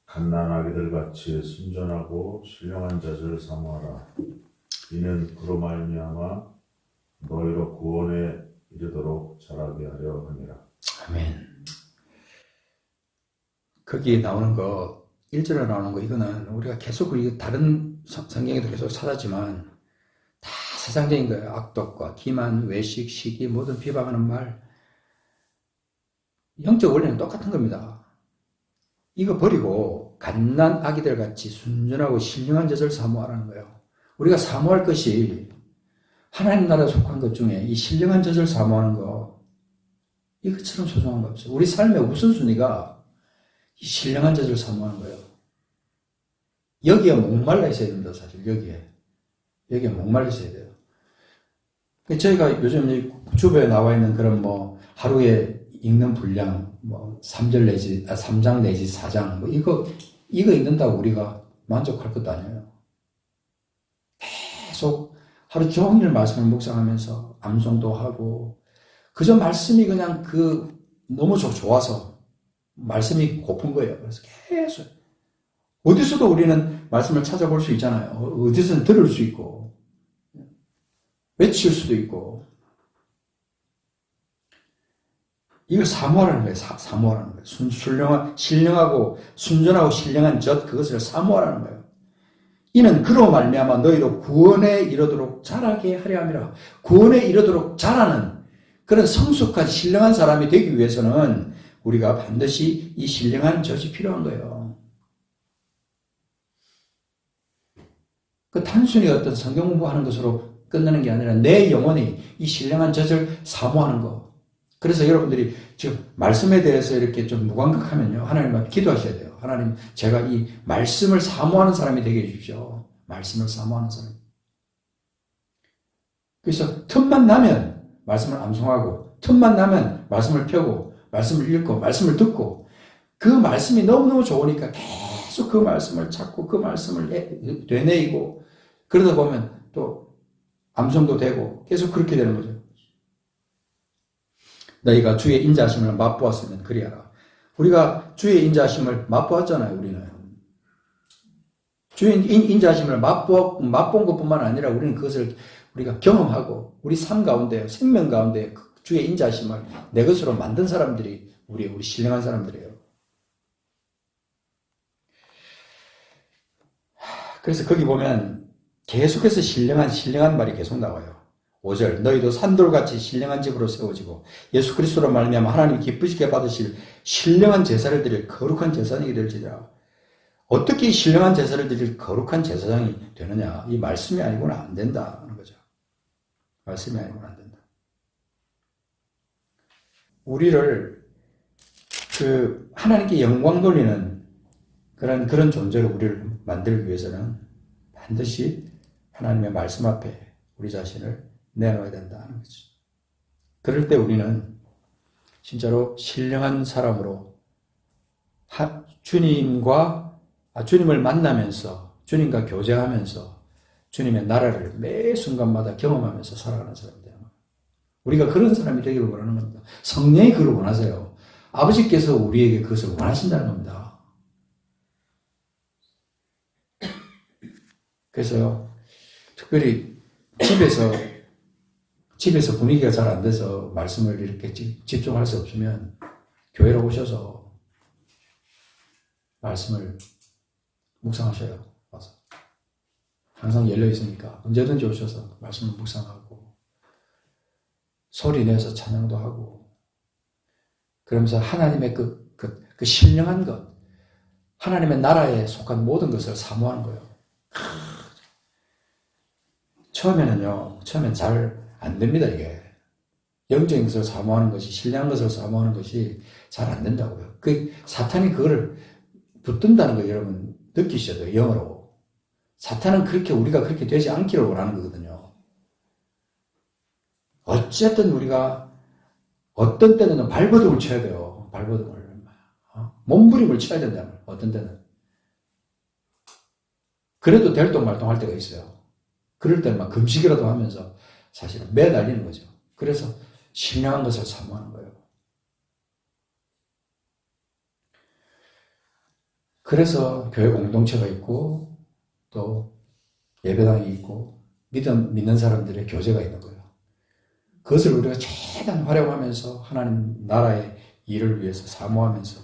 갓난아기들 같이 순전하고 신령한 자들을 사모하라. 이는 그로 말미암아 너희로 구원에 이르도록 자라게 하려 함이라. 아멘. 거기에 나오는 거, 1절에 나오는 거, 이거는 우리가 계속 다른 성경에도 계속 찾았지만 다 세상적인 거예요. 악독과 기만, 외식, 시기, 모든 비방하는 말. 영적 원리는 똑같은 겁니다. 이거 버리고 갓난 아기들 같이 순전하고 신령한 젖을 사모하라는 거예요. 우리가 사모할 것이 하나님 나라에 속한 것 중에 이 신령한 젖을 사모하는 거, 이것처럼 소중한 거 없어요. 우리 삶의 우선순위가 이 신령한 젖을 사모하는 거예요. 여기에 목말라 있어야 됩니다. 사실 여기에 목말라 있어야 돼요. 저희가 요즘 주변에 나와 있는 그런 하루에 읽는 분량 3장 내지 4장 이거 읽는다고 우리가 만족할 것도 아니에요. 계속 하루 종일 말씀을 묵상하면서 암송도 하고 그저 말씀이 그냥 너무 좋아서 말씀이 고픈 거예요. 그래서 계속 어디서도 우리는 말씀을 찾아볼 수 있잖아요. 어디서든 들을 수 있고 외칠 수도 있고. 이걸 사모하라는 거예요. 사모하라는 거예요. 신령하고 순전하고 신령한 젖 그것을 사모하라는 거예요. 이는 그로 말미암아 너희로 구원에 이르도록 자라게 하려 함이라. 구원에 이르도록 자라는 그런 성숙한 신령한 사람이 되기 위해서는 우리가 반드시 이 신령한 젖이 필요한 거예요. 그 단순히 어떤 성경 공부하는 것으로 끝나는 게 아니라 내 영혼이 이 신령한 젖을 사모하는 거. 그래서 여러분들이 지금 말씀에 대해서 이렇게 좀 무감각하면요. 하나님 앞에 기도하셔야 돼요. 하나님, 제가 이 말씀을 사모하는 사람이 되게 해주십시오. 말씀을 사모하는 사람. 그래서 틈만 나면 말씀을 암송하고, 틈만 나면 말씀을 펴고, 말씀을 읽고, 말씀을 듣고, 그 말씀이 너무너무 좋으니까 계속 그 말씀을 찾고, 그 말씀을 되뇌이고, 그러다 보면 또 암송도 되고, 계속 그렇게 되는 거죠. 너희가 주의 인자하심을 맛보았으면 그리하라. 우리가 주의 인자하심을 맛보았잖아요, 우리는. 주의 인자하심을 맛본 것뿐만 아니라 우리는 그것을 우리가 경험하고 우리 삶 가운데, 생명 가운데 주의 인자하심을 내 것으로 만든 사람들이 우리 신령한 사람들이에요. 그래서 거기 보면 계속해서 신령한 말이 계속 나와요. 5절 너희도 산돌같이 신령한 집으로 세워지고 예수 그리스도로 말미암아 하나님 기쁘시게 받으실 신령한 제사를 드릴 거룩한 제사장이 될지라. 어떻게 신령한 제사를 드릴 거룩한 제사장이 되느냐? 이 말씀이 아니고는 안 된다 하는 거죠. 말씀이 아니고는 안 된다. 우리를 하나님께 영광 돌리는 그런 존재로 우리를 만들기 위해서는 반드시 하나님의 말씀 앞에 우리 자신을 내놓아야 된다는 거죠. 그럴 때 우리는 진짜로 신령한 사람으로 주님을 만나면서 주님과 교제하면서 주님의 나라를 매 순간마다 경험하면서 살아가는 사람들이에요. 우리가 그런 사람이 되기를 원하는 겁니다. 성령이 그걸 원하세요. 아버지께서 우리에게 그것을 원하신다는 겁니다. 그래서 특별히 집에서 분위기가 잘 안 돼서 말씀을 이렇게 집중할 수 없으면 교회로 오셔서 말씀을 묵상하셔요. 와서. 항상 열려 있으니까 언제든지 오셔서 말씀을 묵상하고 소리 내서 찬양도 하고 그러면서 하나님의 그 신령한 것, 하나님의 나라에 속한 모든 것을 사모하는 거예요. 처음엔 잘 안 됩니다, 이게. 영적인 것을 사모하는 것이, 신령한 것을 사모하는 것이 잘 안 된다고요. 사탄이 그거를 붙든다는 거 여러분 느끼셔야 돼요, 영어로. 사탄은 우리가 그렇게 되지 않기를 원하는 거거든요. 어쨌든 우리가 어떤 때는 발버둥을 쳐야 돼요, 발버둥을. 몸부림을 쳐야 된다는 거예요, 어떤 때는. 그래도 될동말동 할 때가 있어요. 그럴 때는 막 금식이라도 하면서 사실은 매달리는 거죠. 그래서 신령한 것을 사모하는 거예요. 그래서 교회 공동체가 있고 또 예배당이 있고 믿는 사람들의 교제가 있는 거예요. 그것을 우리가 최대한 활용하면서 하나님 나라의 일을 위해서 사모하면서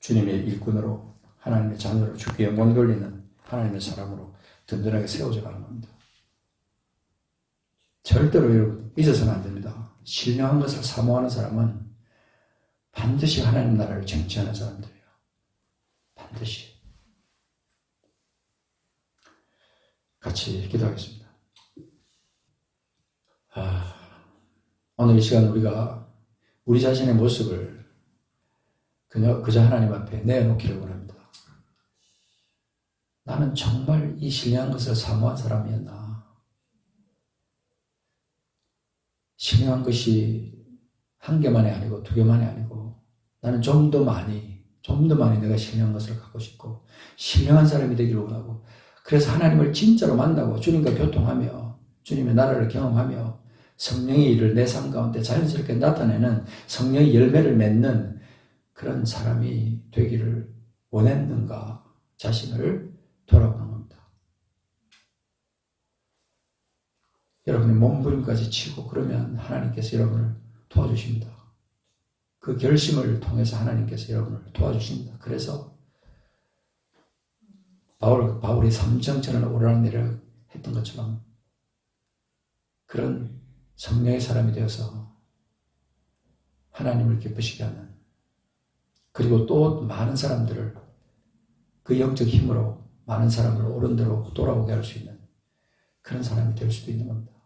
주님의 일꾼으로 하나님의 자녀로 주께 영광 돌리는 하나님의 사람으로 든든하게 세워져 가는 겁니다. 절대로 여러분 잊어서는 안 됩니다. 신령한 것을 사모하는 사람은 반드시 하나님 나라를 쟁취하는 사람들이에요. 반드시. 같이 기도하겠습니다. 오늘 이 시간 우리가 우리 자신의 모습을 그저 하나님 앞에 내놓기를 원합니다. 나는 정말 이 신령한 것을 사모한 사람이었나? 신령한 것이 한 개만이 아니고 두 개만이 아니고 나는 좀 더 많이 내가 신령한 것을 갖고 싶고 신령한 사람이 되기를 원하고 그래서 하나님을 진짜로 만나고 주님과 교통하며 주님의 나라를 경험하며 성령의 일을 내 삶 가운데 자연스럽게 나타내는 성령의 열매를 맺는 그런 사람이 되기를 원했는가 자신을 돌아보는 겁니다. 여러분의 몸부림까지 치고 그러면 하나님께서 여러분을 도와주십니다. 그 결심을 통해서 하나님께서 여러분을 도와주십니다. 그래서 바울이 삼정천을 오르락내리락 했던 것처럼 그런 성령의 사람이 되어서 하나님을 기쁘시게 하는, 그리고 또 많은 사람들을 그 영적 힘으로 많은 사람을 옳은 대로 돌아오게 할 수 있는 그런 사람이 될 수도 있는 겁니다.